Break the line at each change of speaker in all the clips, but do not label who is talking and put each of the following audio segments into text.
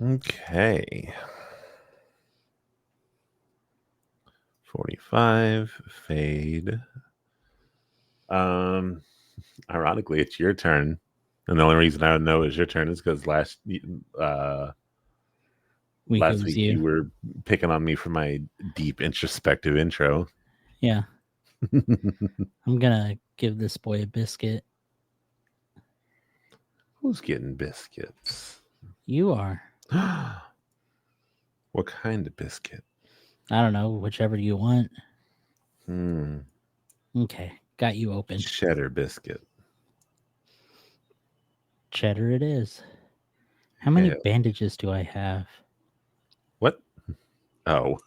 Okay. 45 fade. Ironically, it's your turn, and the only reason I know it's your turn is because last week you were picking on me for my deep introspective intro.
Yeah. I'm gonna give this boy a biscuit.
Who's getting biscuits?
You are.
What kind of biscuit?
I don't know, whichever you want.
Hmm.
Okay, got you open.
Cheddar biscuit.
Cheddar it is. How many bandages do I have?
What? Oh.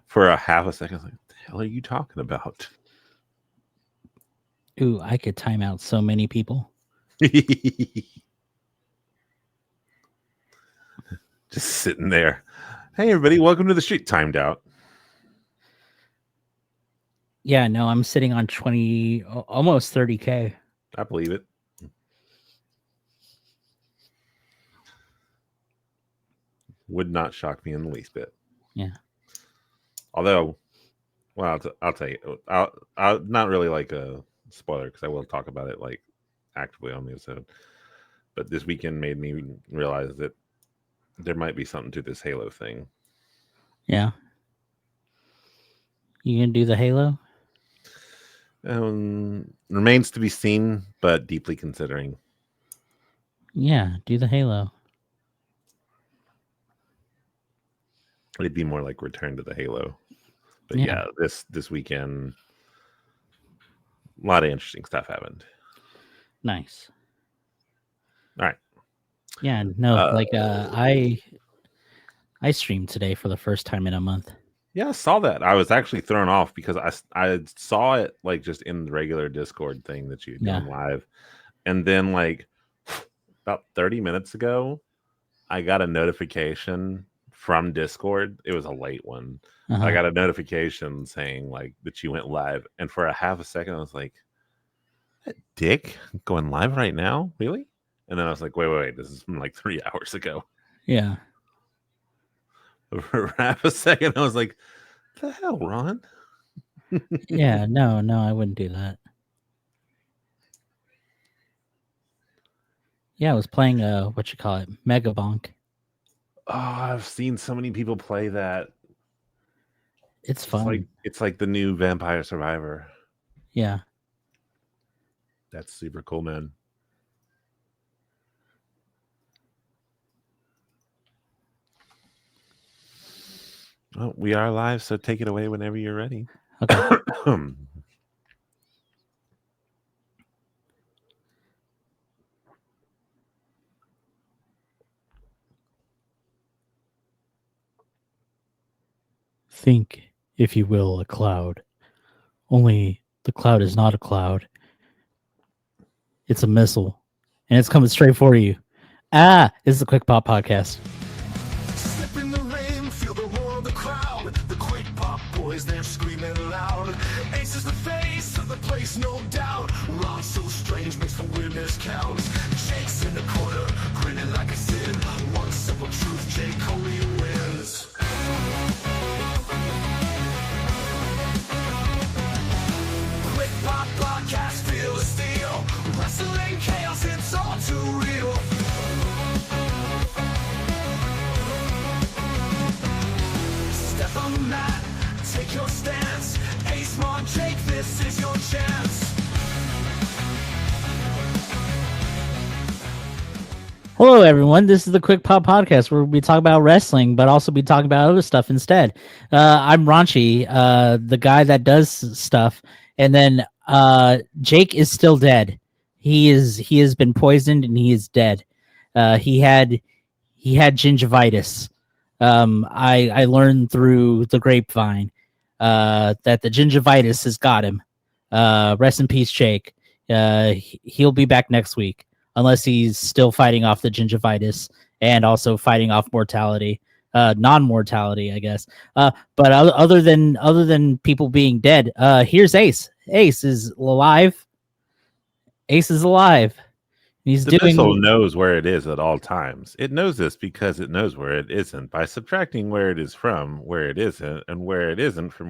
For a half a second, I was like, what the hell are you talking about?
Ooh, I could time out so many people.
Just sitting there. Hey, everybody, welcome to the street. Timed out.
Yeah, no, I'm sitting on 20, almost 30K.
I believe it. Would not shock me in the least bit.
Yeah.
Although, well, I'll tell you, I'll not really like a spoiler because I will talk about it like actively on the episode. But this weekend made me realize that there might be something to this Halo thing.
Yeah. You gonna do the Halo?
Remains to be seen, but deeply considering.
Yeah, do the Halo.
It'd be more like Return to the Halo. But yeah, this weekend, a lot of interesting stuff happened.
Nice.
All right.
Yeah, no, I streamed today for the first time in a month.
Yeah, I saw that. I was actually thrown off because I saw it like just in the regular Discord thing that you done live. And then like about 30 minutes ago, I got a notification from Discord. It was a late one. I got a notification saying like that you went live. And for a half a second, I was like, Dick going live right now? Really? And then I was like, wait, this is from like 3 hours ago.
Yeah.
For half a second, I was like, the hell, Ron?
Yeah, no, I wouldn't do that. Yeah, I was playing Megabonk.
Oh, I've seen so many people play that.
It's fun.
It's like the new Vampire Survivor.
Yeah.
That's super cool, man. Well, we are live, so take it away whenever you're ready.
Okay. Think, if you will, a cloud. Only the cloud is not a cloud. It's a missile. And it's coming straight for you. This is the Quick Pop Podcast.
Step in the rain, feel the roar of the crowd. The Quick Pop boys, they're screaming loud. Ace is the face of the place, no doubt. Ron so strange makes the weirdness count. Jake's in the corner, grinning like a sin. One simple truth, Jake Coley wins. Quick Pop Podcast, feel the steel. Wrestling chaos, it's all too real. Step on the mat, take your stance. Ace, Mon, Jake, this is your chance.
Hello, everyone. This is the Quick Pop Podcast, where we talk about wrestling, but also be talking about other stuff instead. I'm Raunchy, the guy that does stuff, and then Jake is still dead. He has been poisoned and he is dead. He had gingivitis. I learned through the grapevine that the gingivitis has got him. Rest in peace, Jake. He'll be back next week, unless he's still fighting off the gingivitis and also fighting off mortality, non-mortality, I guess. But other than people being dead, here's Ace. Ace is alive. He's
The
doing.
missile knows where it is at all times. It knows this because it knows where it isn't. By subtracting where it is from where it isn't, and where it isn't from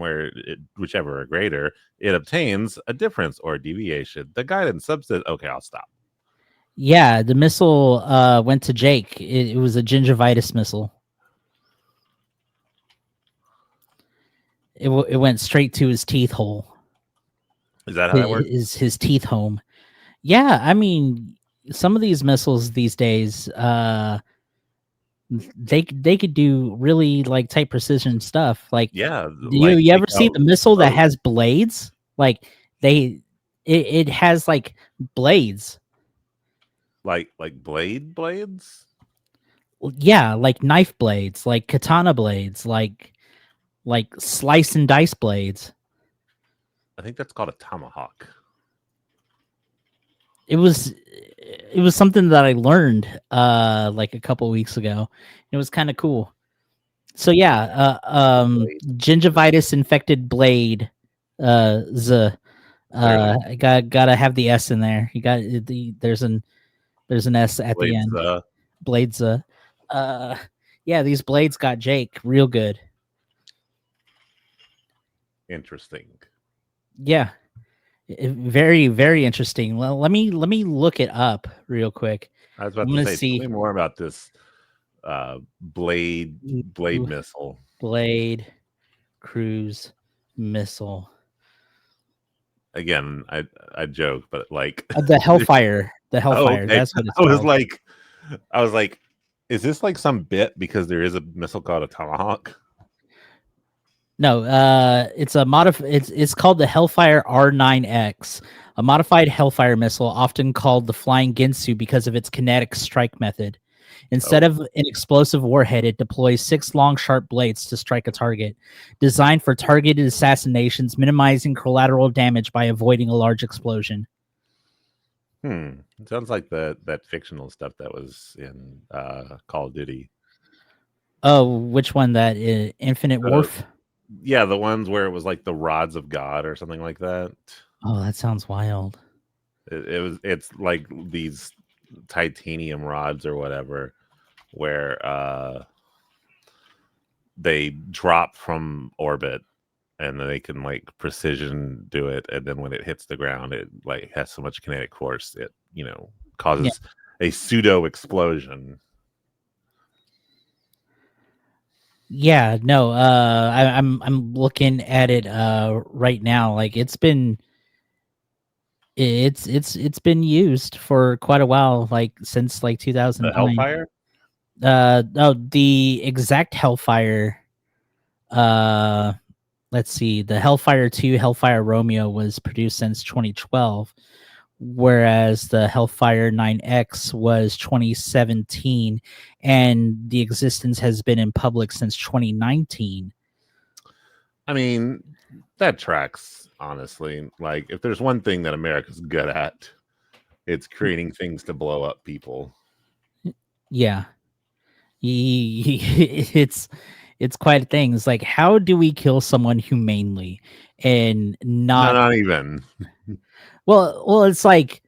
whichever are greater, it obtains a difference or deviation. The guidance sub says, "Okay, I'll stop."
Yeah, the missile went to Jake. It was a gingivitis missile. It went straight to his teeth hole.
Is that how that works?
Is his teeth home? Yeah, I mean, some of these missiles these days, they could do really like tight precision stuff. Like,
Yeah.
you ever see the missile that has blades? Like it has like blades.
Like blades?
Yeah, like knife blades, like katana blades, like slice and dice blades.
I think that's called a tomahawk.
It was something that I learned like a couple weeks ago. It was kind of cool. So yeah, gingivitis infected blade. Gotta have the S in there. You got there's an S at the end. Blades. Yeah, these blades got Jake real good.
Interesting.
Yeah, very, very interesting. Well, let me look it up real quick.
I was about to say, tell me more about this blade missile.
Blade cruise missile.
Again, I joke, but like
the Hellfire. The Hellfire. Okay. That's what it's called.
I was like, is this like some bit because there is a missile called a tomahawk?
No, it's a it's called the Hellfire R9X, a modified Hellfire missile, often called the Flying Ginsu because of its kinetic strike method. Instead of an explosive warhead, it deploys 6 long, sharp blades to strike a target, designed for targeted assassinations, minimizing collateral damage by avoiding a large explosion.
It sounds like that fictional stuff that was in Call of Duty.
Oh, which one? That Infinite Warfare?
Yeah, the ones where it was like the rods of God or something like that.
Oh, that sounds wild.
It's like these titanium rods or whatever, where they drop from orbit and then they can like precision do it, and then when it hits the ground, it like has so much kinetic force it causes a pseudo explosion.
Yeah, no, I'm looking at it right now. Like it's been used for quite a while, like since like 2009.
The Hellfire?
No, the exact Hellfire. Let's see, the Hellfire 2, Hellfire Romeo was produced since 2012, whereas the Hellfire 9X was 2017, and the existence has been in public since 2019.
I mean, that tracks, honestly. Like, if there's one thing that America's good at, it's creating things to blow up people.
Yeah. It's quite a thing. It's like, how do we kill someone humanely and not
even?
Well, it's like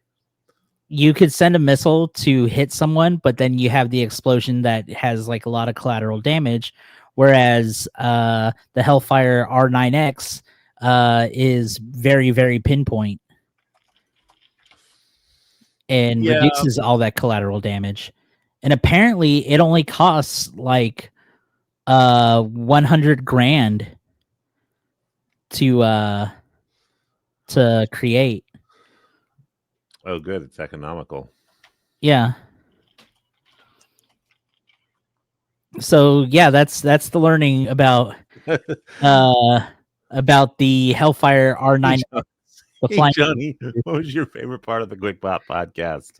you could send a missile to hit someone, but then you have the explosion that has like a lot of collateral damage, whereas the Hellfire R9X is very, very pinpoint and reduces all that collateral damage. And apparently it only costs like $100,000 to create.
Oh, good. It's economical.
Yeah. So yeah, that's the learning about the Hellfire R9.
Hey, Johnny, what was your favorite part of the Quick Pop podcast?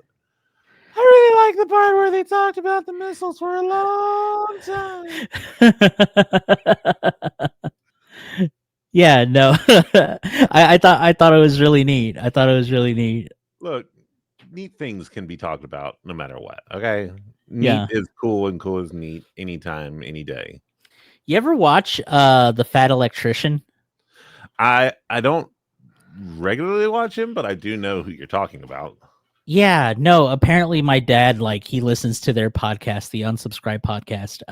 I really like the part where they talked about the missiles for a long time.
Yeah, no. I thought it was really neat.
Look, neat things can be talked about no matter what. Okay, neat is cool, and cool is neat anytime, any day.
You ever watch The Fat Electrician?
I don't regularly watch him, but I do know who you're talking about.
Yeah, no, apparently my dad, like, he listens to their podcast, the Unsubscribed podcast.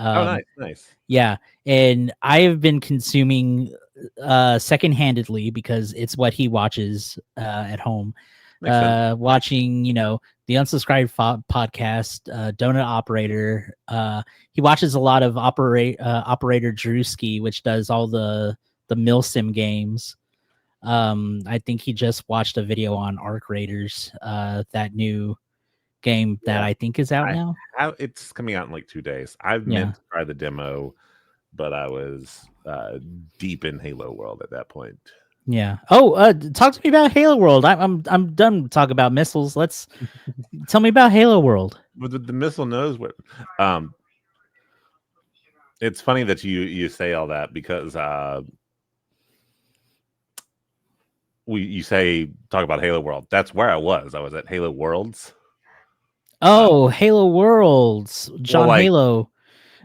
Nice.
Yeah, and I have been consuming second-handedly because it's what he watches at home.
Makes sense.
Watching, the Unsubscribed podcast, Donut Operator. He watches a lot of Operator Drewski, which does all the Milsim games. I think he just watched a video on Arc Raiders, that new game that I think is out now.
It's coming out in like 2 days. I've meant to try the demo, but I was deep in Halo World at that point.
Yeah. Oh, talk to me about Halo World. I'm done talking about missiles. Let's tell me about Halo World.
But the missile knows what. It's funny that you say all that because you talk about Halo World. That's where I was. I was at Halo Worlds.
Oh, Halo Worlds. John Halo.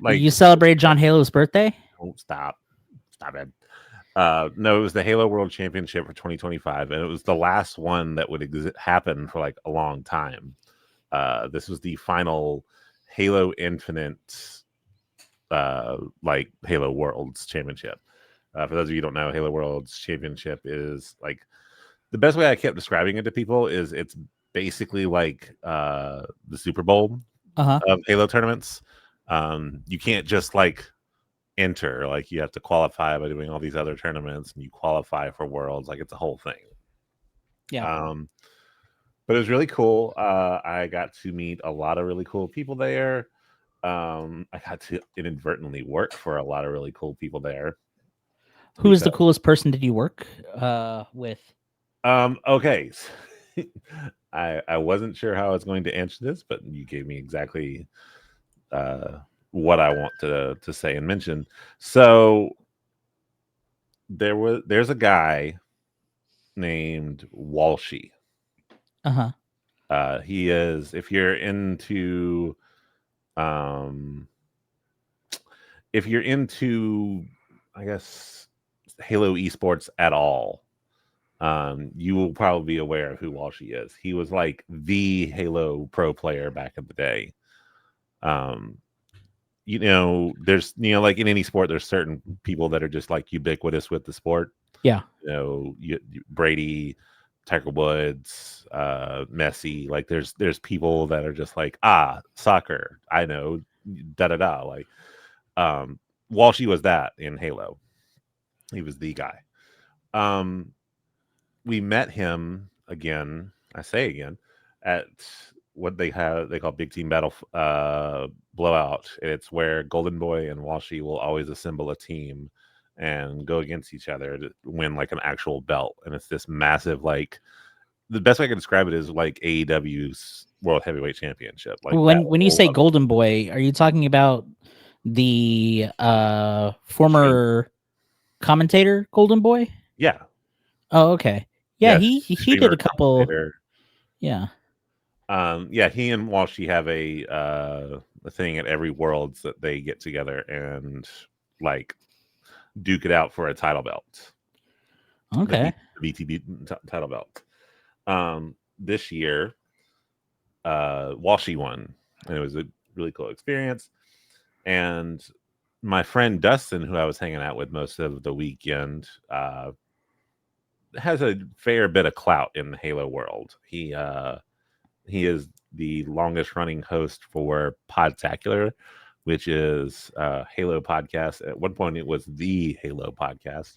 Like, you celebrated John Halo's birthday?
Oh, stop it. No, it was the Halo World Championship for 2025, and it was the last one that would happen for like a long time. This was the final Halo Infinite, like Halo Worlds Championship. For those of you who don't know, Halo Worlds Championship is like the best way I kept describing it to people is it's basically like the Super Bowl of Halo tournaments. You can't just like enter, like you have to qualify by doing all these other tournaments, and you qualify for Worlds. Like it's a whole thing.
Yeah.
But it was really cool. I got to meet a lot of really cool people there. I got to inadvertently work for a lot of really cool people there.
Who is the coolest person did you work with?
Okay. I wasn't sure how I was going to answer this, but you gave me exactly what I want to say and mention. So there's a guy named Walshy. He is, if you're into I guess Halo esports at all, you will probably be aware of who Walshy is. He was like the Halo pro player back in the day. There's like in any sport, there's certain people that are just like ubiquitous with the sport.
Yeah.
Brady, Tiger Woods, Messi. Like there's people that are just like, soccer. I know, Like, Walshy was that in Halo. He was the guy. We met him again. I say again at what they call Big Team Battle Blowout. And it's where Golden Boy and Walshy will always assemble a team and go against each other to win like an actual belt. And it's this massive, like, the best way I can describe it is like AEW's World Heavyweight Championship. Like
when you say Golden Boy, are you talking about the former commentator Golden Boy?
Yeah.
Oh, okay. Yeah, he did a couple. Yeah.
He and Walshy have a thing at every Worlds that they get together and like duke it out for a title belt.
Okay.
The BTB title belt. This year, Walshy won, and it was a really cool experience. And my friend Dustin, who I was hanging out with most of the weekend, has a fair bit of clout in the Halo world. He is the longest running host for Podtacular, which is a Halo podcast. At one point, it was the Halo podcast.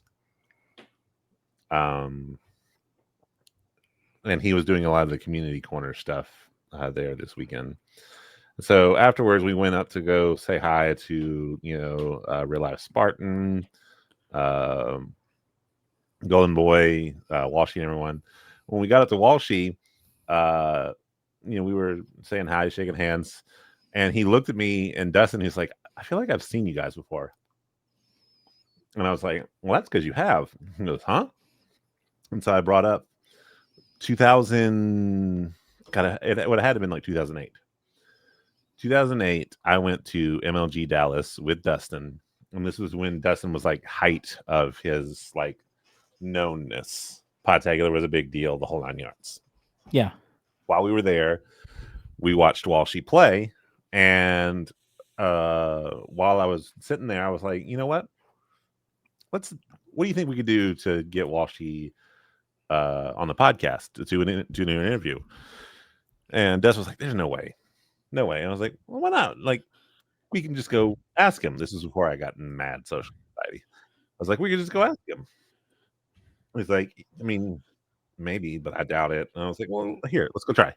And he was doing a lot of the community corner stuff there this weekend. So afterwards, we went up to go say hi to, Real Life Spartan, Golden Boy, Walshy, and everyone. When we got up to Walshy, we were saying hi, shaking hands, and he looked at me and Dustin. He's like, "I feel like I've seen you guys before." And I was like, "Well, that's because you have." He goes, "Huh?" And so I brought up 2000. It would have had to been like 2008. 2008, I went to MLG Dallas with Dustin, and this was when Dustin was like height of his like knownness. Podtacular was a big deal, the whole 9 yards.
Yeah.
while we were there, we watched Walshy play, and while I was sitting there, I was like, you know what? What do you think we could do to get Walshy on the podcast to do an interview? And Des was like, there's no way. And I was like, well, why not? Like, we can just go ask him. This is before I got mad social anxiety. I was like, we could just go ask him. He's like, I mean, maybe, but I doubt it. And I was like, well, here, let's go try.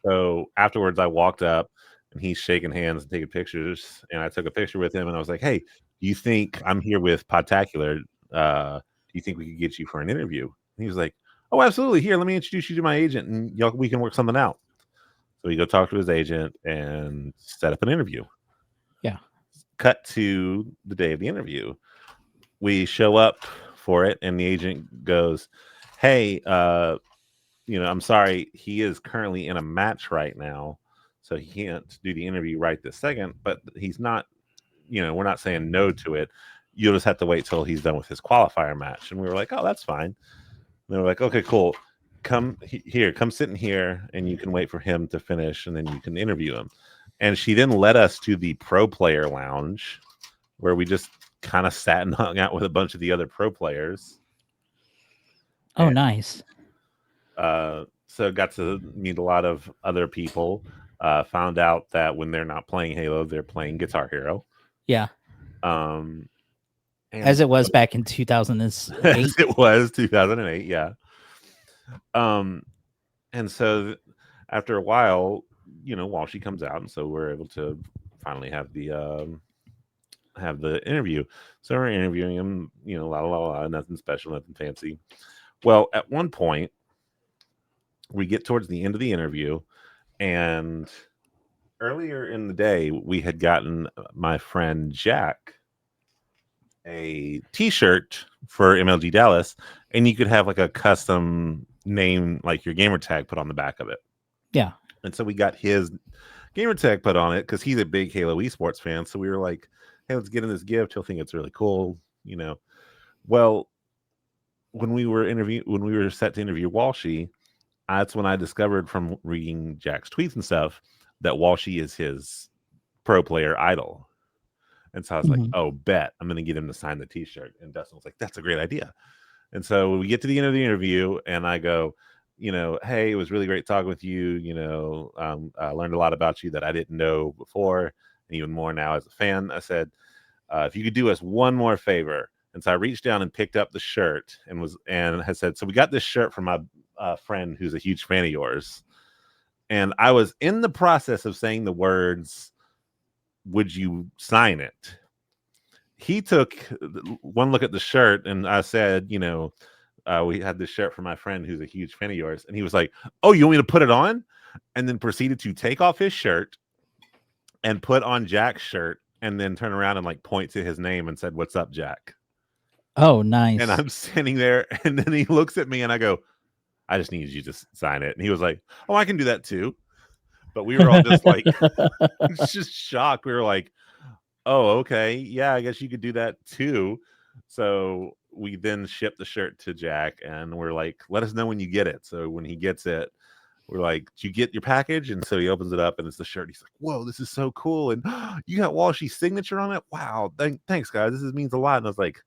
So afterwards, I walked up and he's shaking hands and taking pictures. And I took a picture with him and I was like, hey, do you think I'm here with Podtacular? Do you think we could get you for an interview? And he was like, oh, absolutely. Here, let me introduce you to my agent and we can work something out. So we go talk to his agent and set up an interview.
Yeah.
Cut to the day of the interview. We show up for it and the agent goes, hey, I'm sorry, he is currently in a match right now, so he can't do the interview right this second, but he's not, we're not saying no to it. You'll just have to wait till he's done with his qualifier match. And we were like, oh, that's fine. And they were like, okay, cool. Come sit in here and you can wait for him to finish and then you can interview him. And she then led us to the pro player lounge where we just kind of sat and hung out with a bunch of the other pro players.
Oh, and, nice.
So got to meet a lot of other people. Found out that when they're not playing Halo, they're playing Guitar Hero.
Yeah. As it was back in 2008.
As it was 2008, yeah. And so after a while, Walshy comes out, and so we're able to finally have the interview. So we're interviewing him, nothing special, nothing fancy. Well, at one point, we get towards the end of the interview, and earlier in the day, we had gotten my friend Jack a T-shirt for MLG Dallas, and you could have like a custom name, like your gamer tag, put on the back of it.
Yeah.
And so we got his gamer tag put on it because he's a big Halo esports fan. So we were like, hey, let's get him this gift. He'll think it's really cool, Well, when we were set to interview Walshy, that's when I discovered from reading Jack's tweets and stuff that Walshy is his pro player idol. And so I was like, oh, bet I'm going to get him to sign the T-shirt. And Dustin was like, that's a great idea. And so we get to the end of the interview and I go, hey, it was really great talking with you. I learned a lot about you that I didn't know before, and even more now as a fan. I said, if you could do us one more favor. And so I reached down and picked up the shirt and had said, so we got this shirt from my friend who's a huge fan of yours. And I was in the process of saying the words, would you sign it? He took one look at the shirt and I said, we had this shirt from my friend who's a huge fan of yours. And he was like, oh, you want me to put it on? And then proceeded to take off his shirt and put on Jack's shirt and then turn around and like point to his name and said, what's up, Jack?
Oh, nice.
And I'm standing there and then he looks at me and I go, I just need you to sign it. And he was like, oh, I can do that too. But we were all just like, just shocked. We were like, oh, okay. Yeah, I guess you could do that too. So we then shipped the shirt to Jack and we're like, let us know when you get it. So when he gets it, we're like, did you get your package? And so he opens it up and it's the shirt. He's like, whoa, this is so cool. And you got Walshy's signature on it? Wow. Thanks, guys. This means a lot. And I was like,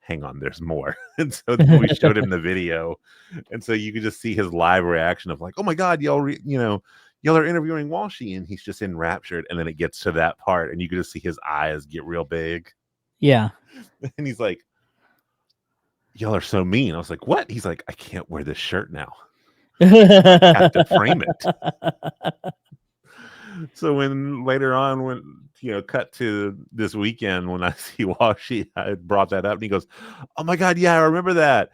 hang on, there's more. And so then we showed him the video. And so you could just see his live reaction of like, oh my God, y'all are interviewing Walshy, and he's just enraptured. And then it gets to that part, and you can just see his eyes get real big.
Yeah.
And he's like, y'all are so mean. I was like, what? He's like, I can't wear this shirt now. I have to frame it. So when later on, when cut to this weekend, when I see Walshy, I brought that up, and he goes, oh my God, yeah, I remember that.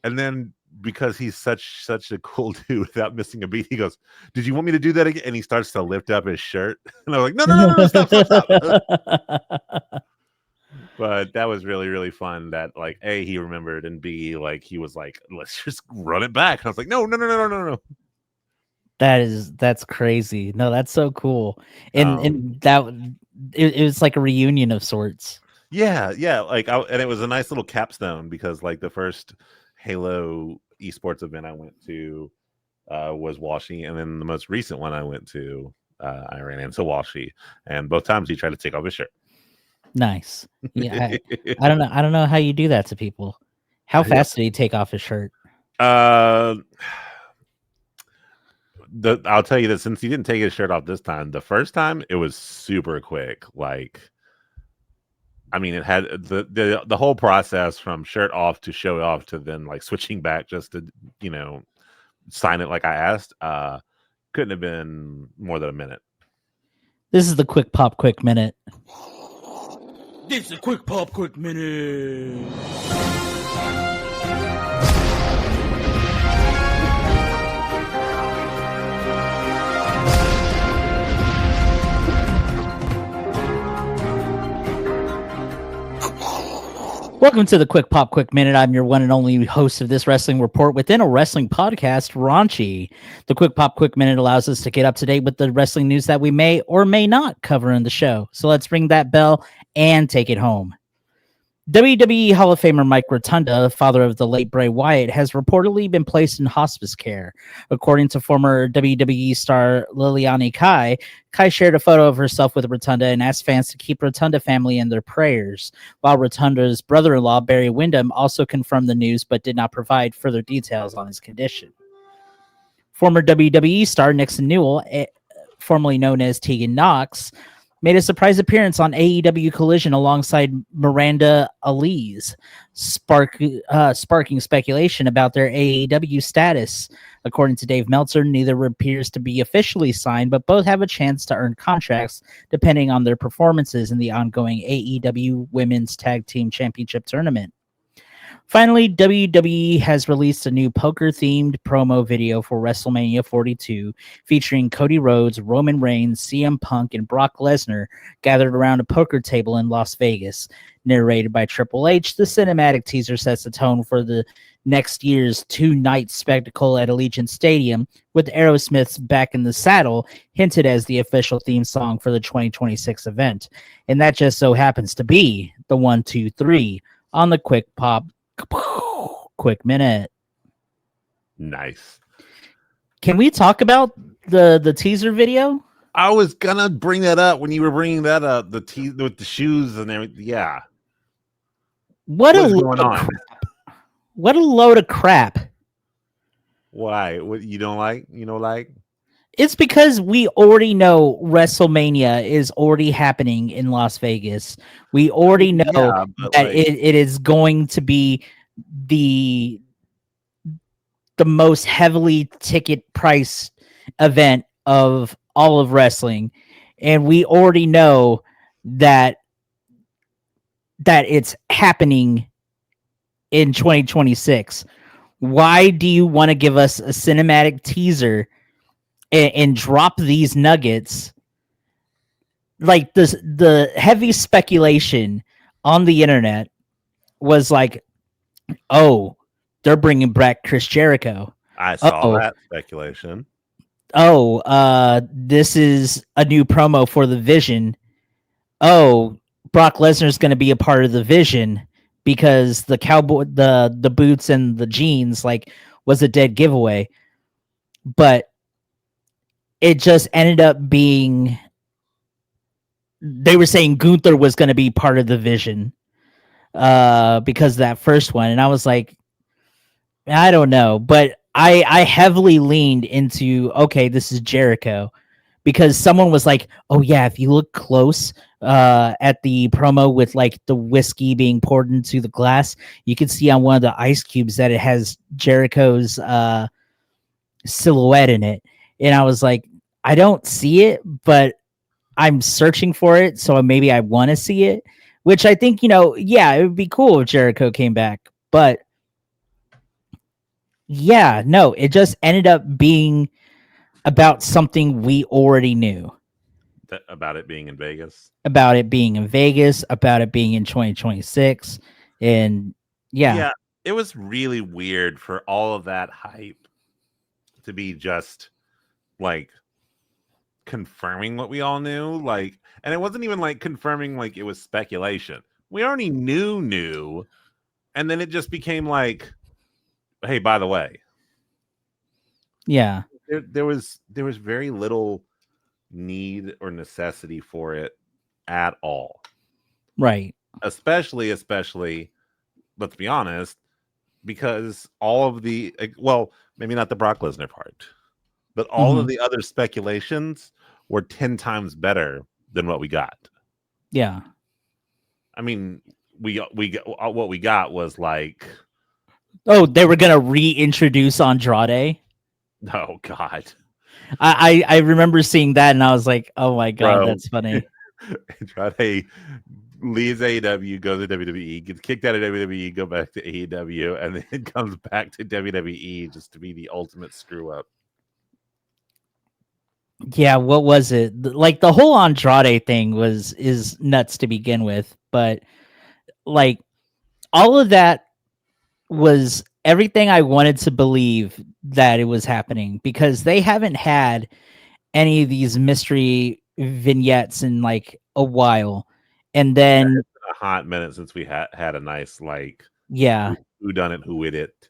And then because he's such a cool dude without missing a beat, he goes, did you want me to do that again? And he starts to lift up his shirt. And I'm like, no, stop. But that was really, really fun that like, A, he remembered, and B, like he was like, let's just run it back. And I was like, no.
That's crazy. No, that's so cool. And that it was like a reunion of sorts.
Yeah. Like, and it was a nice little capstone because like the first Halo esports event I went to, was Walshy, and then the most recent one I went to, I ran into Walshy, and both times he tried to take off his shirt.
Nice. Yeah, I don't know. I don't know how you do that to people. How fast did he take off his shirt?
I'll tell you that since he didn't take his shirt off this time, the first time it was super quick. Like, I mean, it had the whole process from shirt off to show off to then like switching back just to sign it like I asked. Couldn't have been more than a minute.
This is the quick pop quick minute.
This is a quick pop quick minute.
Welcome to the Quick Pop Quick Minute. I'm your one and only host of this wrestling report within a wrestling podcast, Raunchy. The Quick Pop Quick Minute allows us to get up to date with the wrestling news that we may or may not cover in the show. So let's ring that bell and take it home. WWE Hall of Famer Mike Rotunda, father of the late Bray Wyatt, has reportedly been placed in hospice care. According to former WWE star Liliana Kai, Kai shared a photo of herself with Rotunda and asked fans to keep Rotunda family in their prayers, while Rotunda's brother-in-law, Barry Windham, also confirmed the news but did not provide further details on his condition. Former WWE star Nixon Newell, formerly known as Tegan Knox, made a surprise appearance on AEW Collision alongside Miranda Elise, sparking speculation about their AEW status. According to Dave Meltzer, neither appears to be officially signed, but both have a chance to earn contracts depending on their performances in the ongoing AEW Women's Tag Team Championship Tournament. Finally, WWE has released a new poker-themed promo video for WrestleMania 42, featuring Cody Rhodes, Roman Reigns, CM Punk, and Brock Lesnar gathered around a poker table in Las Vegas. Narrated by Triple H, the cinematic teaser sets the tone for the next year's two-night spectacle at Allegiant Stadium, with Aerosmith's Back in the Saddle hinted as the official theme song for the 2026 event. And that just so happens to be the 1, 2, 3 on the Quick Pop Quick Minute.
Nice.
Can we talk about the teaser video?
I was gonna bring that up when you were bringing that up. The with the shoes and everything. Yeah.
What a load of crap. What a load of crap.
Why? What you don't like? You know, like?
It's because we already know WrestleMania is already happening in Las Vegas. We already know that it is going to be the most heavily ticket price event of all of wrestling. And we already know that it's happening in 2026. Why do you want to give us a cinematic teaser and drop these nuggets? Like the heavy speculation on the internet was like, oh, they're bringing back Chris Jericho.
I saw that speculation.
Oh, this is a new promo for the Vision. Oh, Brock Lesnar's going to be a part of the Vision because the cowboy, the boots and the jeans was a dead giveaway. But it just ended up being, they were saying Gunther was going to be part of the Vision because of that first one. And I was like, I don't know. But I heavily leaned into, okay, this is Jericho. Because someone was like, oh yeah, if you look close at the promo with the whiskey being poured into the glass, you can see on one of the ice cubes that it has Jericho's silhouette in it. And I was like, I don't see it, but I'm searching for it, so maybe I want to see it. Which I think, yeah, it would be cool if Jericho came back. But yeah, no, it just ended up being about something we already knew.
About it being in Vegas.
About it being in Vegas, about it being in 2026. And yeah,
it was really weird for all of that hype to be just confirming what we all knew. And it wasn't even confirming it was speculation. We already knew. And then it just became hey, by the way.
Yeah.
There was very little need or necessity for it at all.
Right.
Especially, let's be honest, because all of the well, maybe not the Brock Lesnar part, but all of the other speculations were 10 times better than what we got.
Yeah.
I mean, what we got was like,
oh, they were gonna reintroduce Andrade.
Oh God.
I remember seeing that and I was like, oh my God,
Bro.
that's funny.
Andrade leaves AEW, goes to WWE, gets kicked out of WWE, go back to AEW, and then comes back to WWE just to be the ultimate screw up.
Yeah, what was it? Like the whole Andrade thing is nuts to begin with, but like all of that was everything I wanted to believe that it was happening, because they haven't had any of these mystery vignettes in like a while. And then
it's been a hot minute since we had a nice like who done it, who did it.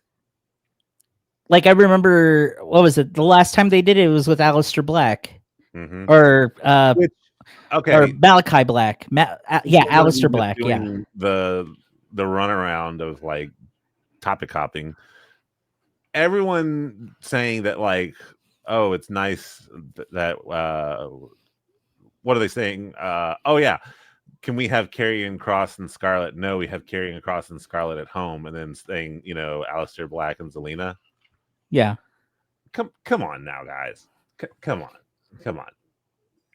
Like I remember, what was it? The last time they did it was with Aleister Black. Or or Malachi Black. Aleister Black. Yeah.
The runaround of like topic hopping. Everyone saying that like, oh, it's nice that what are they saying? Oh yeah, can we have Karrion Kross and Scarlett? No, we have Karrion Kross and Scarlett at home, and then saying, Aleister Black and Zelina.
Yeah.
Come on now, guys. Come on.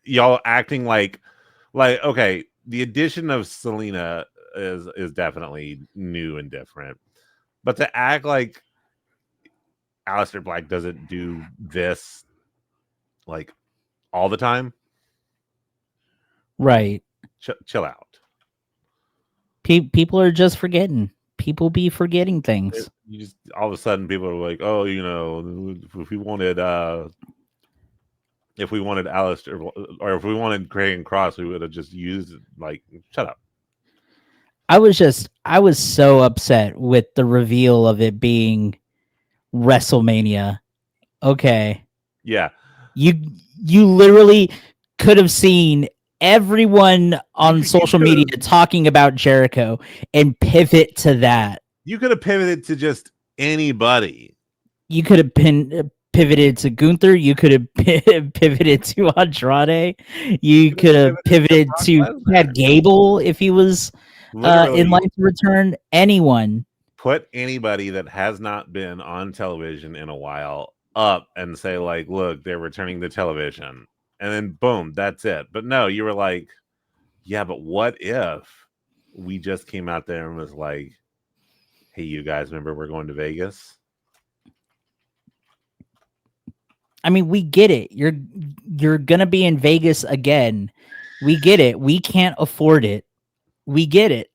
Y'all acting like okay, the addition of Zelina is definitely new and different. But to act like Aleister Black doesn't do this like all the time.
Right.
Chill out.
People are just forgetting. People be forgetting things.
You just all of a sudden people are like, oh, if we wanted Aleister, or if we wanted Karrion Kross, we would have just used it. Like, shut up.
I was so upset with the reveal of it being WrestleMania. Okay.
Yeah.
You literally could have seen everyone on social media talking about Jericho and pivot to that.
You could have pivoted to just anybody.
You could have pivoted to Gunther. You could have pivoted to Andrade. You could have pivoted to Chad Gable if he was in line to return. Anyone.
Put anybody that has not been on television in a while up and say, like, look, they're returning to television. And then boom, that's it. But no, you were like, yeah, but what if we just came out there and was like, hey, you guys, remember we're going to Vegas?
I mean, we get it. You're gonna be in Vegas again. We get it. We can't afford it. We get it.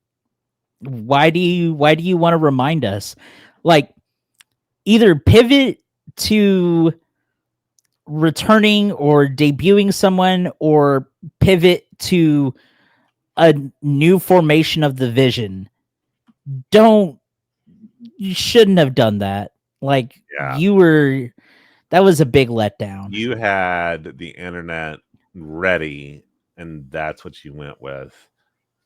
Why do you want to remind us? Like, either pivot to returning or debuting someone, or pivot to a new formation of the Vision. You shouldn't have done that. Like, that was a big letdown.
You had the internet ready, and that's what you went with.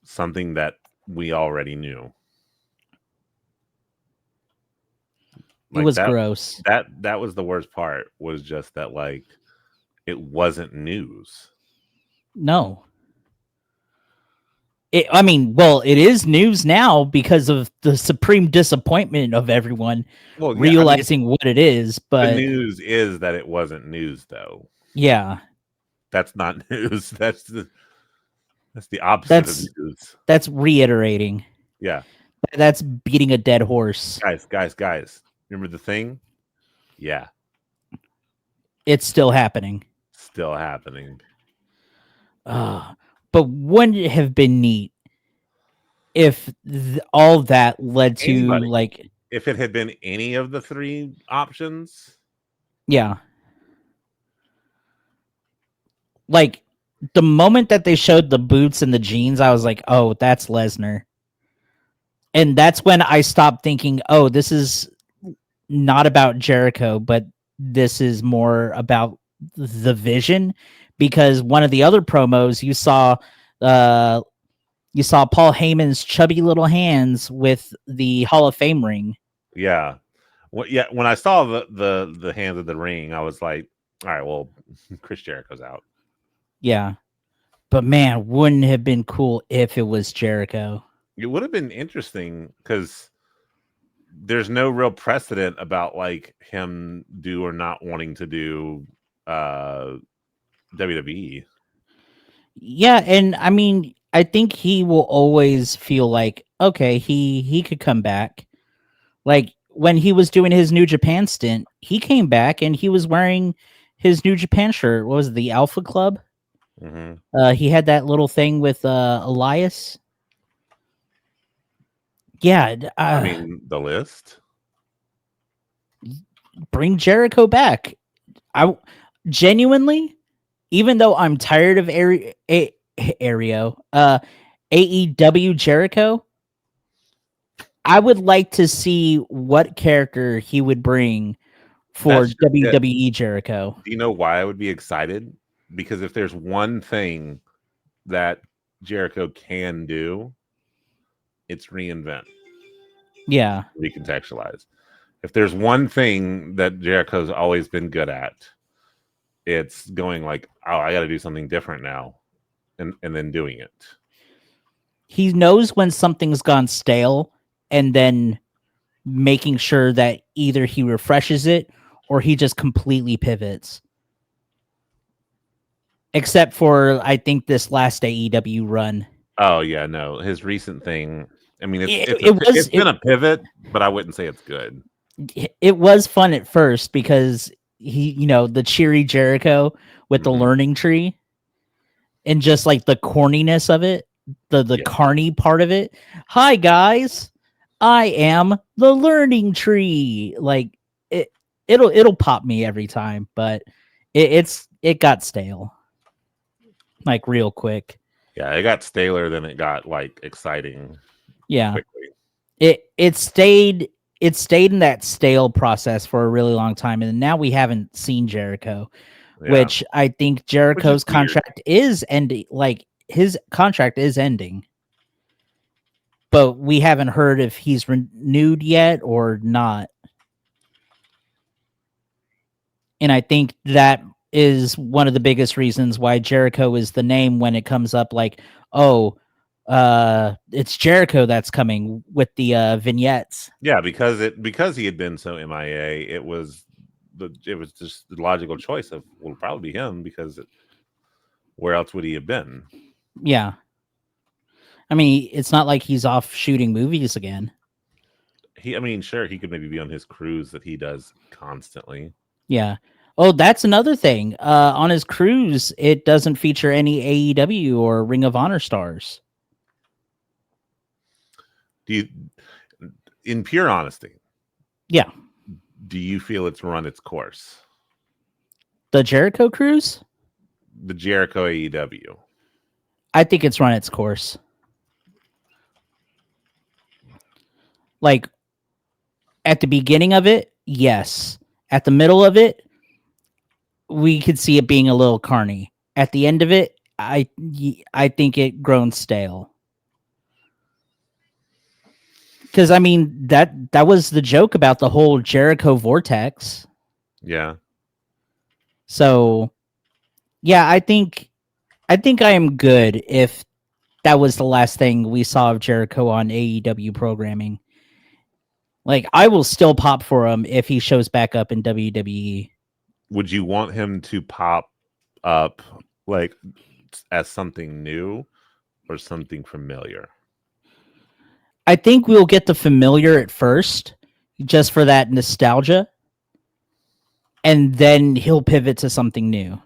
Something that we already knew.
It was gross.
That was the worst part, was just that, like, it wasn't news.
No. It is news now because of the supreme disappointment of everyone realizing what it is. But
the news is that it wasn't news, though.
Yeah.
That's not news. That's the opposite of news.
That's reiterating.
Yeah.
That's beating a dead horse.
Guys. Remember the thing? Yeah.
It's still happening. But wouldn't it have been neat if all that led to like...
If it had been any of the three options?
Yeah. Like, the moment that they showed the boots and the jeans, I was like, oh, that's Lesnar. And that's when I stopped thinking, oh, this is not about Jericho, but this is more about the vision, because one of the other promos you saw Paul Heyman's chubby little hands with the Hall of Fame ring.
Yeah. Yeah, when I saw the hands of the ring, I was like, all right, well, Chris Jericho's out.
Yeah. But man, wouldn't it have been cool if it was Jericho?
It would have been interesting because there's no real precedent about like him do or not wanting to do WWE.
Yeah, and I mean, I think he will always feel like, okay, he could come back. Like when he was doing his New Japan stint, he came back and he was wearing his New Japan shirt. What was it, the Alpha Club?
Mm-hmm.
He had that little thing with Elias. Yeah,
I mean, the list.
Bring Jericho back. I genuinely, even though I'm tired of AEW Jericho, I would like to see what character he would bring for WWE Jericho.
Do you know why I would be excited? Because if there's one thing that Jericho can do, it's reinvent.
Yeah.
Recontextualize. If there's one thing that Jericho's always been good at, it's going like, oh, I got to do something different now, and then doing it.
He knows when something's gone stale, and then making sure that either he refreshes it or he just completely pivots. Except for, I think, this last AEW run.
Oh, yeah, no. His recent thing, I mean, it's been a pivot, but I wouldn't say it's good.
It was fun at first because the cheery Jericho with the learning tree and just like the corniness of it, the carny part of it. Hi, guys. I am the learning tree. Like it'll pop me every time, but it got stale. Like real quick.
Yeah, it got staler than it got like exciting.
Yeah. Quickly. It stayed in that stale process for a really long time, and now we haven't seen Jericho, which I think Jericho's contract is ending. Like his contract is ending, but we haven't heard if he's renewed yet or not. And I think that is one of the biggest reasons why Jericho is the name when it comes up. Like, oh, it's Jericho that's coming with the vignettes.
Yeah, because he had been so MIA, it was just the logical choice of will probably be him, because where else would he have been?
Yeah, I mean, it's not like he's off shooting movies again.
Sure, he could maybe be on his cruise that he does constantly.
Yeah. Oh, that's another thing. On his cruise, it doesn't feature any AEW or Ring of Honor stars.
In pure honesty,
yeah,
do you feel it's run its course?
The Jericho cruise?
The Jericho AEW.
I think it's run its course. Like, at the beginning of it, yes. At the middle of it, we could see it being a little carny. At the end of it, I think it grown stale. Because I mean that was the joke about the whole Jericho vortex.
Yeah.
So, yeah, I think I am good if that was the last thing we saw of Jericho on AEW programming. Like, I will still pop for him if he shows back up in WWE.
Would you want him to pop up like as something new or something familiar?
I think we'll get the familiar at first, just for that nostalgia, and then he'll pivot to something new.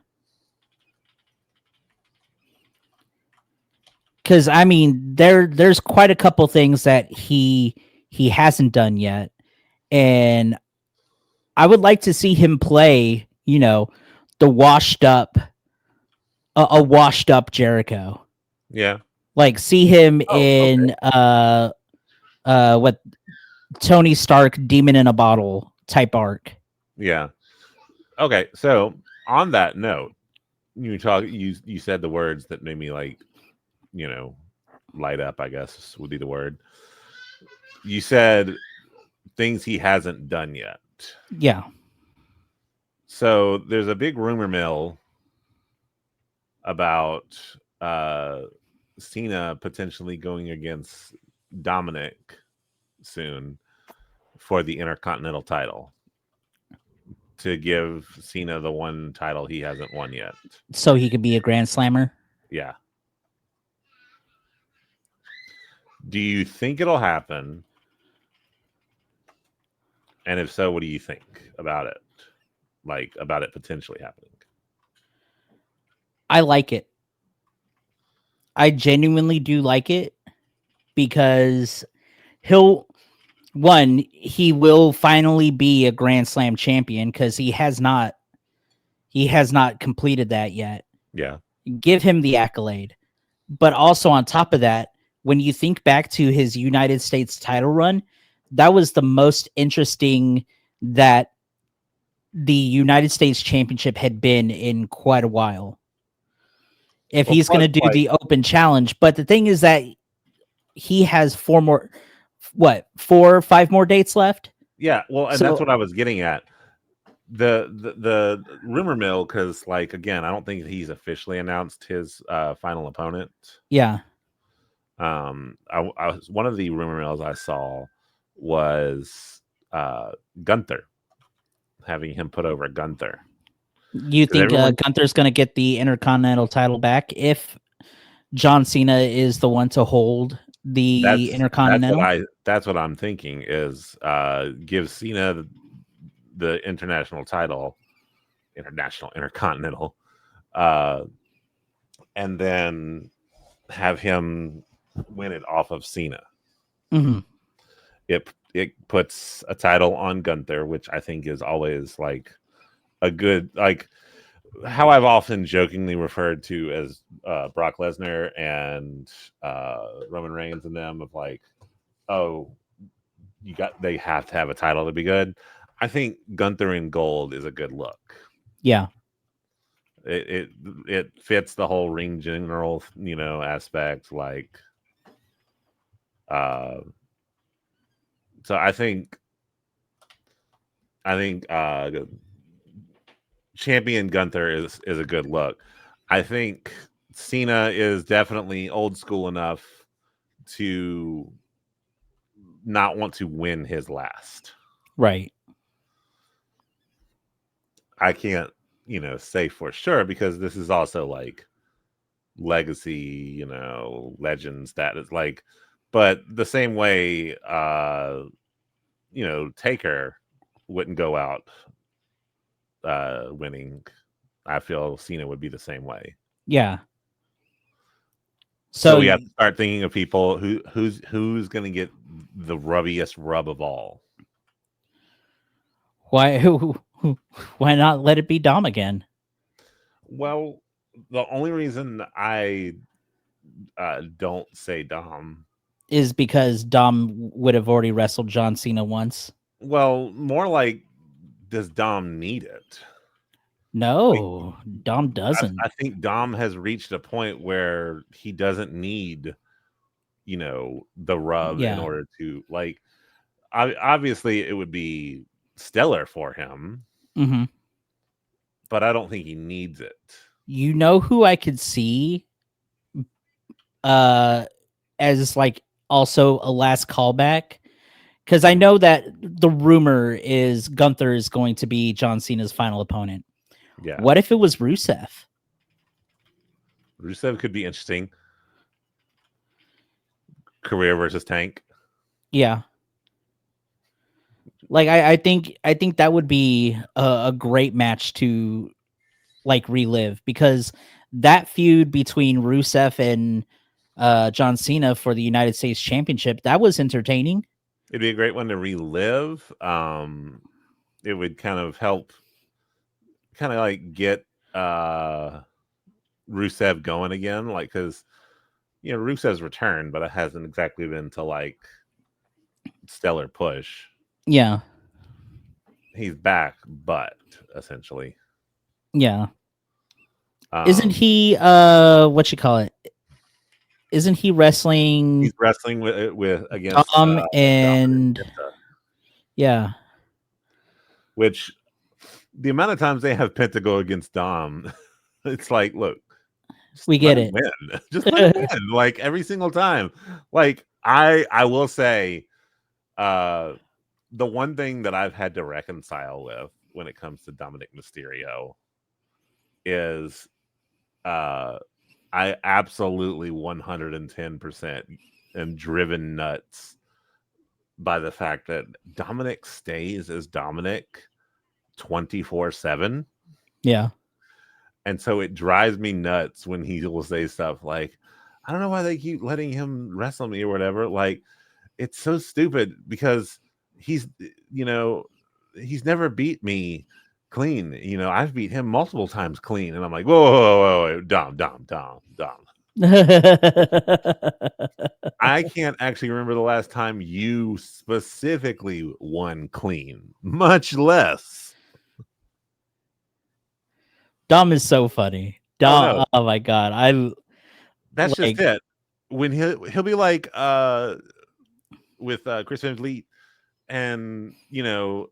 Because I mean, there's quite a couple things that he hasn't done yet, and I would like to see him play, the washed up, a washed up Jericho.
Yeah,
like see him in what Tony Stark Demon in a Bottle type arc.
Yeah, Okay, so on that note, you said the words that made me like, you know, light up, I guess would be the word. You said things he hasn't done yet.
Yeah.
So there's a big rumor mill about Cena potentially going against Dominic soon for the Intercontinental title to give Cena the one title he hasn't won yet.
So he could be a Grand Slammer.
Yeah. Do you think it'll happen? And if so, what do you think about it? Like about it potentially happening?
I like it. I genuinely do like it because he will finally be a Grand Slam champion because he has not completed that yet.
Yeah.
Give him the accolade. But also on top of that, when you think back to his United States title run, that was the most interesting that the United States Championship had been in quite a while. If he's going to do the open challenge, but the thing is that he has 4 or 5 more dates left.
Yeah, well, and that's what I was getting at. The rumor mill, because like again, I don't think he's officially announced his final opponent.
Yeah.
I was one of the rumor mills I saw was Gunther, having him put over Gunther.
You think Gunther's going to get the Intercontinental title back if John Cena is the one to hold the Intercontinental?
That's what I'm thinking is give Cena the international title, Intercontinental, and then have him win it off of Cena.
Mm-hmm.
It puts a title on Gunther, which I think is always like a good, like how I've often jokingly referred to as Brock Lesnar and Roman Reigns and them of like, oh, they have to have a title to be good. I think Gunther in gold is a good look.
Yeah.
It fits the whole ring general, aspect. Like, so I think champion Gunther is a good look. I think Cena is definitely old school enough to not want to win his last.
Right.
I can't, say for sure because this is also like legacy, legend status. Like, but the same way, Taker wouldn't go out winning. I feel Cena would be the same way.
Yeah.
So we have to start thinking of people who's going to get the rubbiest rub of all.
Why not let it be Dom again?
Well, the only reason I don't say Dom
is because Dom would have already wrestled John Cena once.
Well, more like, does Dom need it?
No, Dom doesn't.
I think Dom has reached a point where he doesn't need, the rub in order to like. Obviously, it would be stellar for him, but I don't think he needs it.
You know who I could see, as like also a last callback. Because I know that the rumor is Gunther is going to be John Cena's final opponent.
Yeah.
What if it was Rusev?
Rusev could be interesting. Career versus Tank.
Yeah. Like I think that would be a great match to like relive because that feud between Rusev and John Cena for the United States Championship, that was entertaining.
It'd be a great one to relive. It would kind of help like get Rusev going again, like because Rusev's returned, but it hasn't exactly been to like stellar push.
Yeah,
he's back, but essentially,
Yeah. Isn't he what you call it? Isn't he wrestling
he's wrestling with against
Dom
Dominic
and
Penta,
yeah.
which the amount of times they have Penta go against Dom, it's like, look,
We get it.
Win. Just let him win, like every single time. Like I will say, the one thing that I've had to reconcile with when it comes to Dominic Mysterio is I absolutely 110% am driven nuts by the fact that Dominic stays as Dominic 24/7.
Yeah.
And so it drives me nuts when he will say stuff like, I don't know why they keep letting him wrestle me or whatever. Like, it's so stupid because he's never beat me clean. I've beat him multiple times clean. And I'm like, whoa, Dom. I can't actually remember the last time you specifically won clean, much less.
Dom is so funny. Dom, oh my god,
that's just it. When he'll be like with Chris Van Vliet, and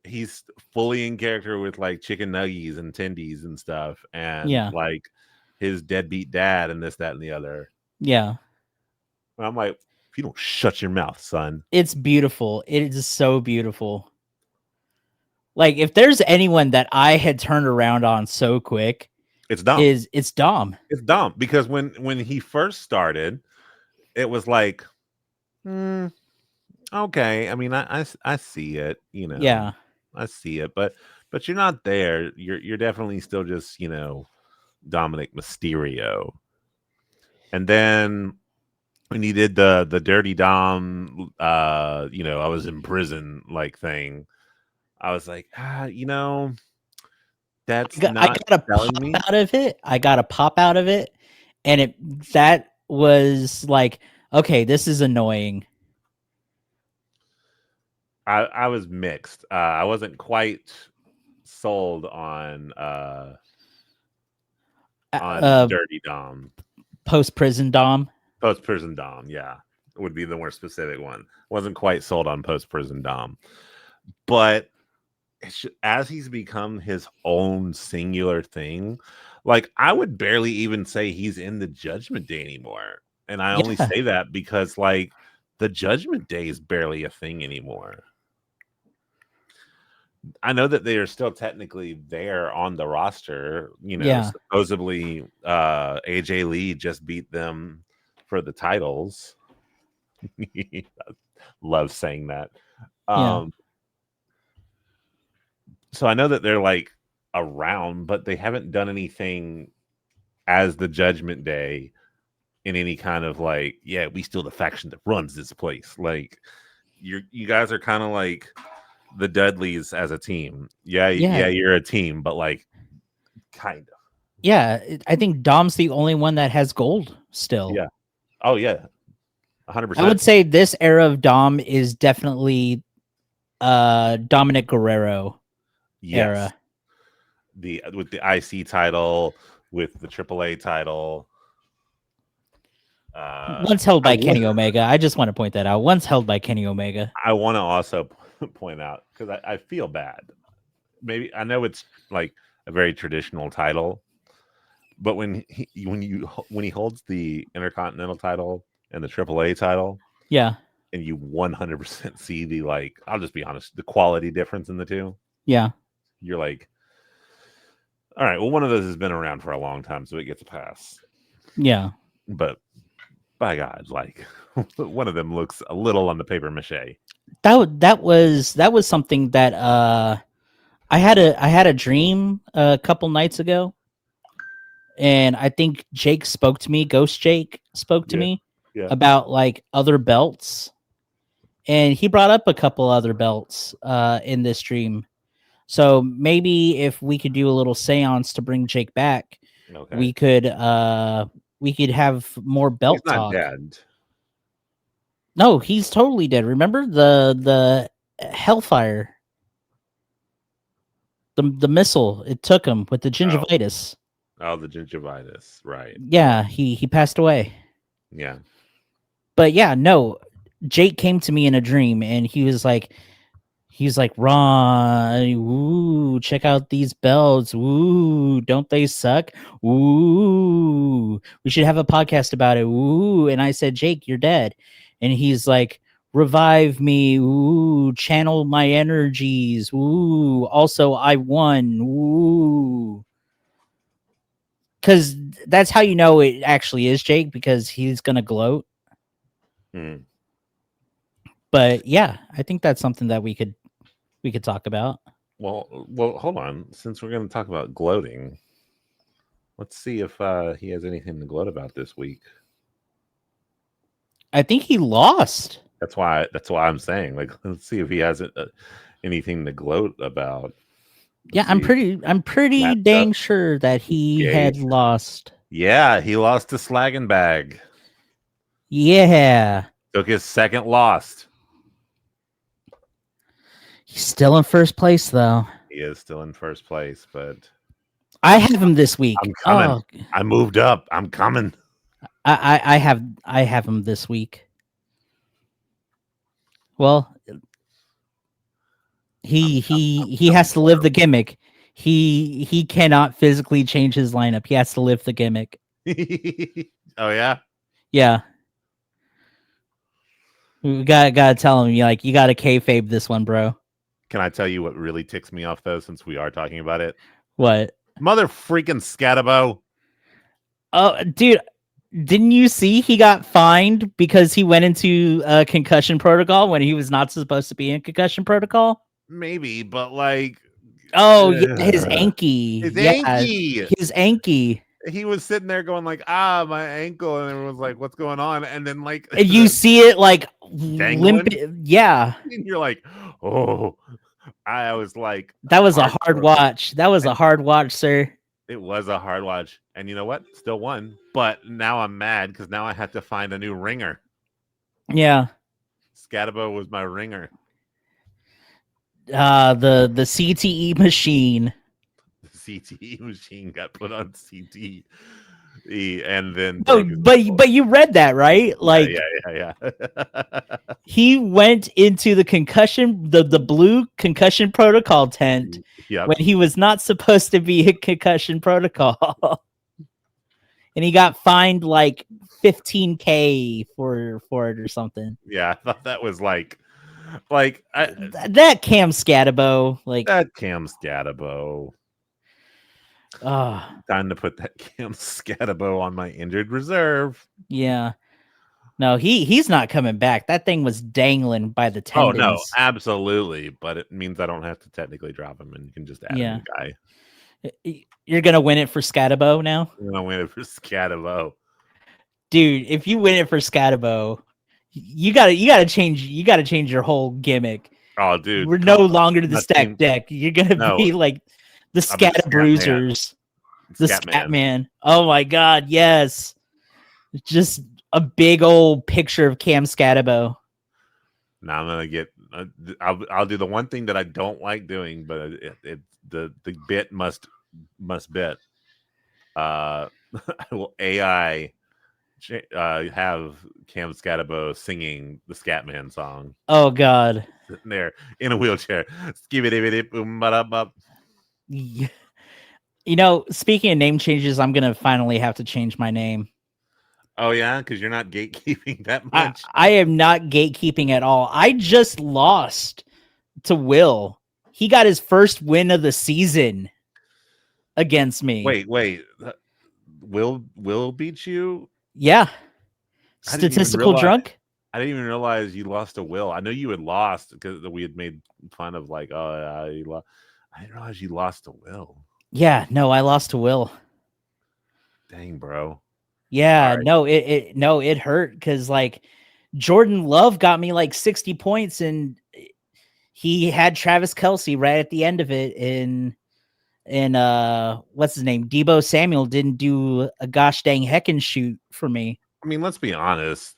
he's fully in character with like chicken nuggies and tendies and stuff, and like his deadbeat dad and this, that, and the other.
Yeah.
And I'm like, if you don't shut your mouth, son.
It's beautiful. It is so beautiful. Like, if there's anyone that I had turned around on so quick,
it's Dom.
It's Dom.
It's Dom, because when he first started, it was like, okay. I mean, I see it.
Yeah,
I see it, but you're not there. You're definitely still just Dominic Mysterio. And then when he did the dirty Dom, I was in prison like thing, I was like, that's not
I got a pop
me
out of it. I got a pop out of it, and that was like, okay, this is annoying.
I was mixed. I wasn't quite sold on Dirty Dom.
Post prison Dom.
Post prison Dom, yeah, would be the more specific one. Wasn't quite sold on post prison Dom, but as he's become his own singular thing, like I would barely even say he's in the Judgment Day anymore. And I only say that because like the Judgment Day is barely a thing anymore. I know that they are still technically there on the roster. Supposedly AJ Lee just beat them for the titles. Love saying that. So I know that they're like around, but they haven't done anything as the Judgment Day in any kind of like, yeah, we still the faction that runs this place. Like you guys are kind of like the Dudleys as a team. Yeah, you're a team, but like kind of.
Yeah, I think Dom's the only one that has gold still.
Yeah. Oh yeah. 100%.
I would say this era of Dom is definitely Dominic Guerrero era.
With the IC title, with the AAA title.
Once held by Kenny Omega. I just want to point that out. Once held by Kenny Omega.
I want to also point out, because I feel bad. Maybe I know it's like a very traditional title, but when he holds the Intercontinental title and the AAA title,
yeah,
and you 100% see the, like, I'll just be honest, the quality difference in the two.
Yeah,
you're like, all right, well, one of those has been around for a long time, so it gets a pass.
Yeah,
but by God, like one of them looks a little on the paper mache.
That was something that I had a dream a couple nights ago, and I think Jake spoke to me. Ghost Jake spoke to me about like other belts, and he brought up a couple other belts in this dream. So maybe if we could do a little seance to bring Jake back, we could have more belt
He's not
talk.
Dead.
No, he's totally dead. Remember the Hellfire? The missile, it took him with the gingivitis.
Oh, the gingivitis, right?
Yeah, he passed away.
Yeah.
But yeah, no, Jake came to me in a dream, and he was like, Ron, ooh, check out these belts. Ooh, don't they suck? Ooh, we should have a podcast about it. Ooh, and I said, Jake, you're dead. And he's like, revive me. Ooh, channel my energies. Ooh, also I won. Ooh. Because that's how you know it actually is Jake, because he's going to gloat. But yeah, I think that's something that we could talk about.
Well, hold on. Since we're going to talk about gloating, let's see if he has anything to gloat about this week.
I think he lost.
That's why I'm saying, like, let's see if he has anything to gloat about.
Yeah, I'm pretty dang sure that he had lost.
Yeah, he lost to Slagenbag.
Yeah.
Took his second loss.
He's still in first place, though.
He is still in first place, but
I have him this week.
I'm coming. Oh. I moved up. I'm coming.
I have him this week. Well, he has to live the gimmick. He cannot physically change his lineup. He has to live the gimmick.
Oh yeah?
Yeah. We gotta tell him, you gotta kayfabe this one, bro.
Can I tell you what really ticks me off, though, since we are talking about it?
What?
Mother freaking Scatabo.
Oh, dude, didn't you see he got fined because he went into concussion protocol when he was not supposed to be in concussion protocol?
Maybe, but like...
Oh, yeah, his Anki.
His Anki.
His Anki.
He was sitting there going like, my ankle, and everyone's like, what's going on? And then like...
And you see it like limp. Yeah.
And you're like, oh... I was like,
that was a hard watch. That was a hard watch, sir.
It was a hard watch. And you know what? Still won. But now I'm mad because now I have to find a new ringer.
Yeah.
Scatabo was my ringer.
The CTE machine.
The CTE machine got put on CTE. And then
but you read that, right? Like
yeah.
He went into the concussion the blue concussion protocol tent when he was not supposed to be in concussion protocol. And he got fined like $15,000 for it or something.
Yeah, I thought that was that
Cam Scatabo,
that Cam Scatabo. Time to put that Cam Scatabo on my injured reserve.
Yeah. No, he's not coming back. That thing was dangling by the tendons.
Oh, no, absolutely. But it means I don't have to technically drop him, and you can just add a new guy.
You're going to win it for Scatabo now?
I'm going to win it for Scatabo.
Dude, if you win it for Scatabo, you gotta change your whole gimmick.
Oh, dude.
We're no longer the stacked deck. You're going to be like the Scat Bruisers. The Scat Man. Oh my God, yes. Just a big old picture of Cam Scatabo.
Now I'm gonna get. I'll do the one thing that I don't like doing, but the bit must bit. I will AI have Cam Scatabo singing the Scatman song.
Oh God!
Sitting there in a wheelchair.
You know, speaking of name changes, I'm gonna finally have to change my name.
Oh yeah, because you're not gatekeeping that much.
I am not gatekeeping at all. I just lost to Will. He got his first win of the season against me.
Wait. Will beat you?
Yeah. Statistical drunk?
I didn't even realize you lost to Will. I know you had lost because we had made fun of like, you lost. I didn't realize you lost to Will.
Yeah, no, I lost to Will.
Dang, bro.
Yeah, right. It hurt because like Jordan Love got me like 60 points and he had Travis Kelce right at the end of it. And what's his name? Deebo Samuel didn't do a gosh dang heckin' shoot for me.
I mean, let's be honest.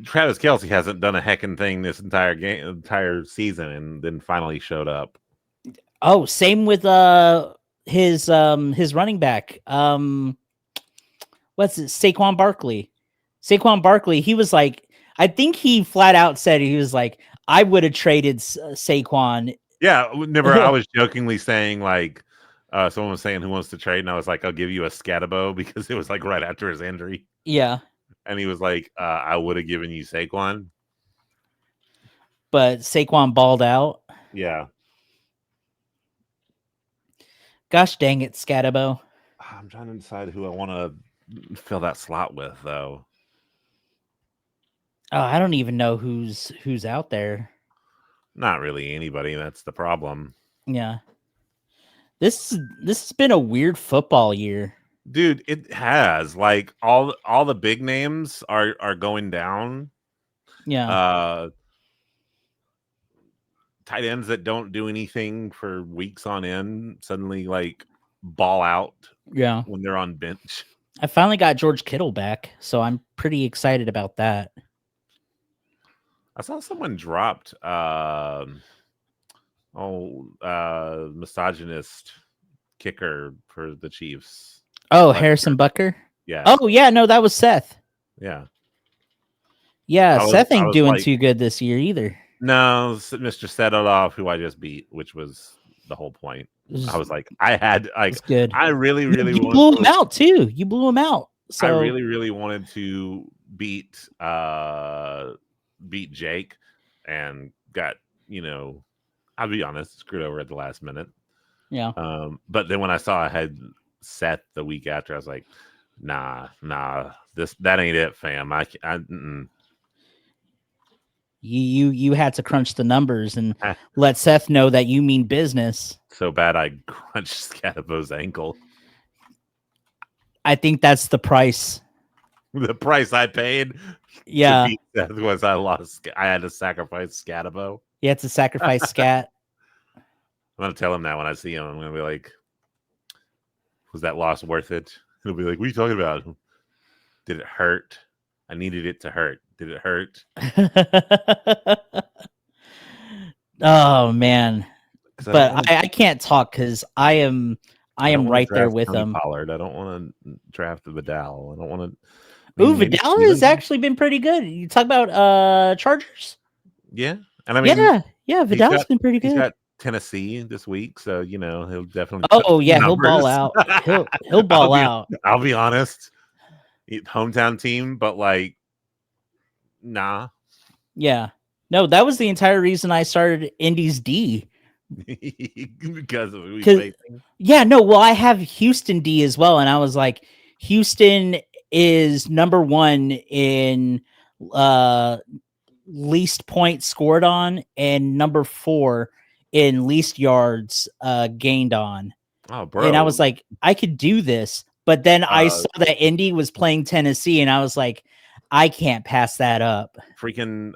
Travis Kelce hasn't done a heckin' thing this entire season and then finally showed up.
Oh, same with his running back. What's it? Saquon Barkley. Saquon Barkley, he was like, I think he flat out said he was like, I would have traded Saquon.
Yeah, never. I was jokingly saying like, someone was saying who wants to trade, and I was like, I'll give you a Scatabo because it was like right after his injury.
Yeah,
and he was like, I would have given you Saquon,
but Saquon balled out.
Yeah.
Gosh dang it, Scatabo.
I'm trying to decide who I want to fill that slot with, though.
Oh, I don't even know who's out there.
Not really anybody. That's the problem.
Yeah. This has been a weird football year.
Dude, it has. Like all the big names are going down.
Yeah.
Tight ends that don't do anything for weeks on end suddenly like ball out.
Yeah.
When they're on bench.
I finally got George Kittle back, so I'm pretty excited about that.
I saw someone dropped misogynist kicker for the Chiefs.
Oh, Harrison Butker?
Yeah.
Oh, yeah, no, that was Seth.
Yeah.
Yeah, Seth ain't doing too good this year either.
No, Mr. Sedolov, who I just beat, which was the whole point. I was like,
good.
I really
you blew him out too. You blew him out. So
I really wanted to beat Jake and got, I'll be honest, screwed over at the last minute.
Yeah.
But then when I saw I had Seth the week after, I was like, nah, that ain't it, fam.
You had to crunch the numbers and let Seth know that you mean business.
So bad I crunched Scatabo's ankle.
I think that's the price.
The price I paid.
Yeah.
To beat Seth was I had to sacrifice Scatabo.
You had to sacrifice Scat.
I'm gonna tell him that when I see him. I'm gonna be like, was that loss worth it? He'll be like, what are you talking about? Did it hurt? I needed it to hurt. Did it hurt?
Oh man. But I can't talk because I am right there with him.
Pollard. I don't want to draft Vidal. I don't want to.
Ooh, Vidal has actually been pretty good. You talk about Chargers?
Yeah. And I mean,
yeah, Vidal's been pretty good.
He's got Tennessee this week, so he'll definitely.
Oh yeah, he'll ball out. He'll ball out.
I'll be honest. Hometown team, but like, nah.
Yeah. No, that was the entire reason I started Indy's D.
Because
I have Houston D as well, and I was like, Houston is number 1 in least points scored on and number 4 in least yards gained on.
Oh, bro.
And I was like, I could do this, but then I saw that Indy was playing Tennessee, and I was like, I can't pass that up.
Freaking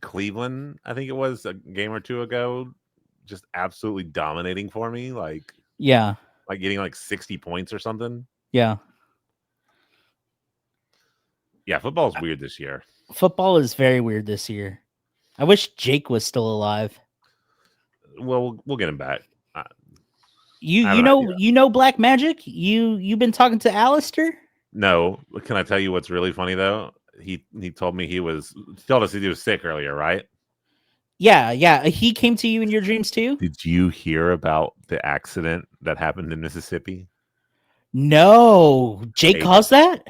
Cleveland, I think it was a game or two ago, just absolutely dominating for me. Like,
yeah,
like getting like 60 points or something.
Yeah.
Yeah, football's weird this year.
Football is very weird this year. I wish Jake was still alive.
Well, we'll get him back.
You know Black Magic? You've been talking to Alistair?
No. Can I tell you what's really funny though? He told me he told us he was sick earlier, right?
Yeah. He came to you in your dreams too?
Did you hear about the accident that happened in Mississippi?
No. Jake caused that?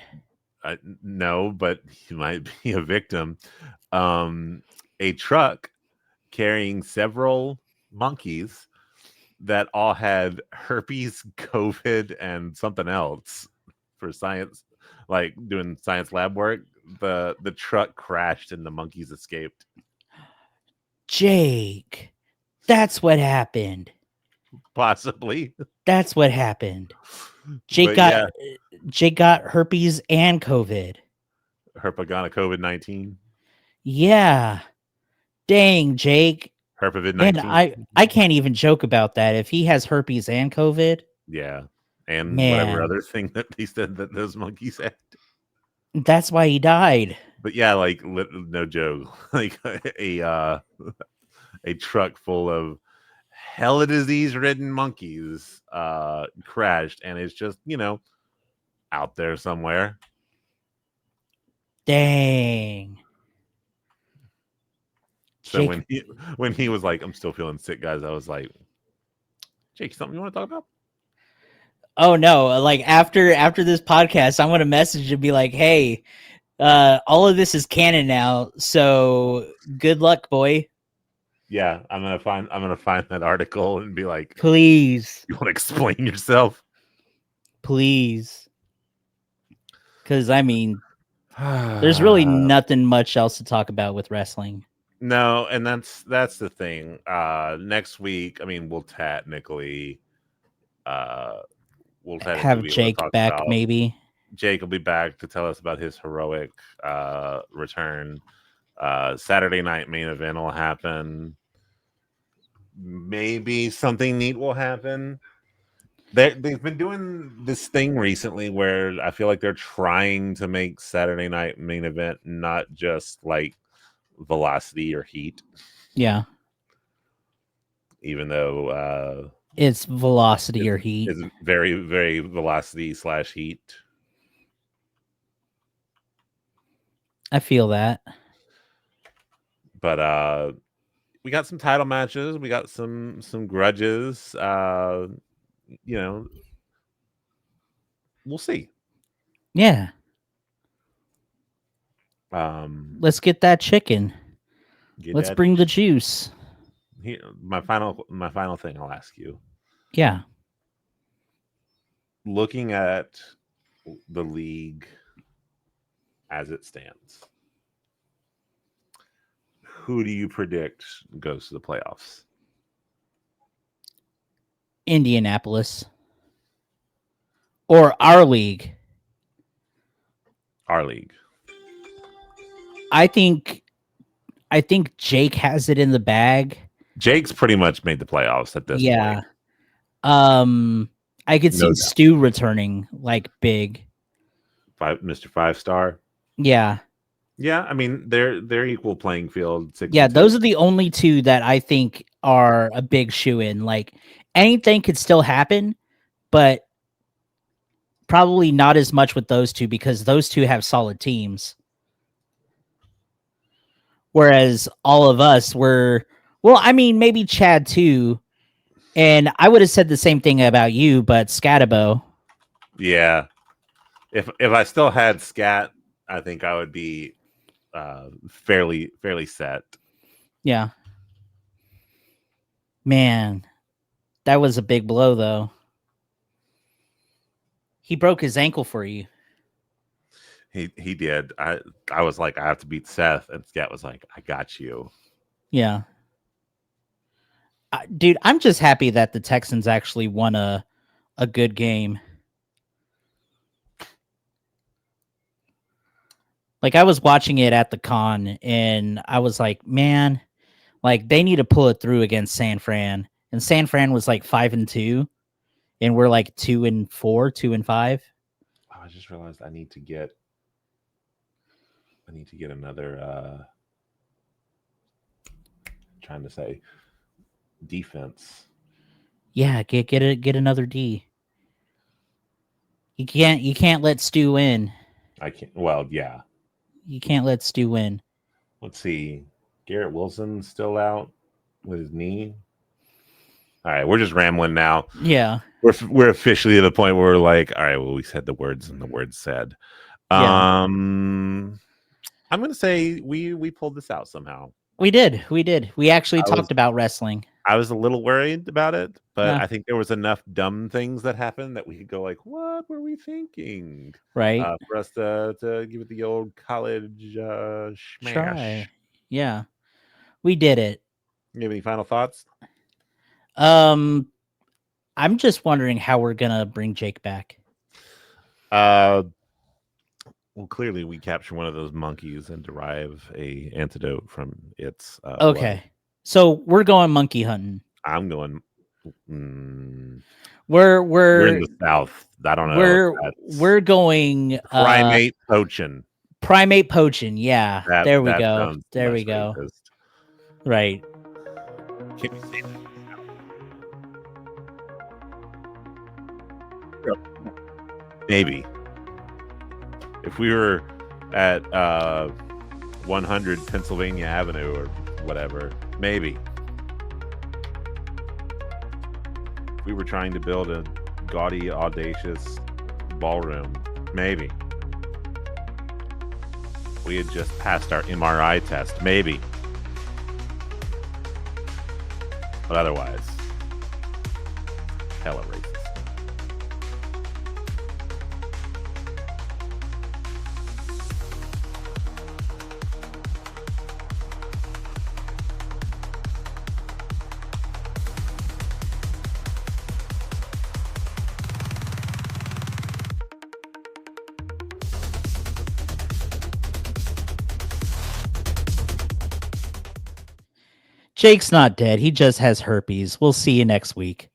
No, but he might be a victim. A truck carrying several monkeys that all had herpes, COVID, and something else for science, like doing science lab work. The truck crashed and the monkeys escaped.
Jake, that's what happened.
Possibly.
That's what happened. Jake got herpes and COVID.
Herpagana COVID-19.
Yeah. Dang, Jake.
Herpavid-19.
I can't even joke about that. If he has herpes and COVID.
Yeah. And whatever other thing that they said that those monkeys had.
That's why he died.
But yeah, like no joke. Like a truck full of hella disease-ridden monkeys crashed, and it's just, out there somewhere.
Dang.
So when he was like, "I'm still feeling sick, guys," I was like, "Jake, something you want to talk about?"
Oh no! Like after this podcast, I'm gonna message and be like, "Hey, all of this is canon now, so good luck, boy."
Yeah, I'm gonna find that article and be like,
please,
"You want to explain yourself?"
Please, because I mean, there's really nothing much else to talk about with wrestling.
No, and that's the thing. Next week, I mean, we'll technically
have Jake back, maybe.
Jake will be back to tell us about his heroic return. Saturday night main event will happen. Maybe something neat will happen. They've been doing this thing recently where I feel like they're trying to make Saturday night main event not just like Velocity or Heat.
Yeah.
Even though
it's Velocity or Heat.
It's very, very Velocity / Heat.
I feel that.
But we got some title matches. We got some grudges. We'll see.
Yeah. Let's get that chicken. Let's bring the juice.
Here, my final thing I'll ask you.
Yeah.
Looking at the league as it stands, who do you predict goes to the playoffs?
Indianapolis. Or our league.
Our league.
I think Jake has it in the bag.
Jake's pretty much made the playoffs at this point.
I could see Stu returning like big.
Mr. 5-star.
Yeah.
Yeah, I mean they're equal playing field.
Those are the only two that I think are a big shoe in. Like anything could still happen, but probably not as much with those two because those two have solid teams. Whereas all of us were, maybe Chad too. And I would have said the same thing about you, but Scatabo.
Yeah. If I still had Scat, I think I would be fairly set.
Yeah. Man, that was a big blow though. He broke his ankle for you.
He did. I was like, I have to beat Seth, and Scat was like, I got you.
Yeah. Dude, I'm just happy that the Texans actually won a good game. Like I was watching it at the con and I was like, man, like they need to pull it through against San Fran. And San Fran was like 5-2 and we're like 2-4, 2-5.
Oh, I just realized I need to get another trying to say defense.
Yeah, get another D. You can't let Stu win.
I can't. Well, yeah.
You can't let Stu win.
Let's see. Garrett Wilson's still out with his knee. All right, we're just rambling now.
Yeah.
We're officially at the point where we're like, all right, well, we said the words and the words said.
Yeah.
I'm gonna say we pulled this out somehow.
We did. We actually talked about wrestling.
I was a little worried about it, but I think there was enough dumb things that happened that we could go like, what were we thinking?
Right.
For us to give it the old college smash.
Try. Yeah. We did it.
You have any final thoughts?
I'm just wondering how we're gonna bring Jake back.
Well, clearly we capture one of those monkeys and derive a antidote from its
okay
blood.
So we're going monkey hunting.
I'm going
we're
in the south. I don't know.
We're going
primate poaching.
Yeah. There we go.
Racist.
Right.
Can we say that? Maybe. If we were at 100 Pennsylvania Avenue or whatever, maybe. If we were trying to build a gaudy, audacious ballroom, maybe. We had just passed our MRI test, maybe. But otherwise, hella racist.
Jake's not dead. He just has herpes. We'll see you next week.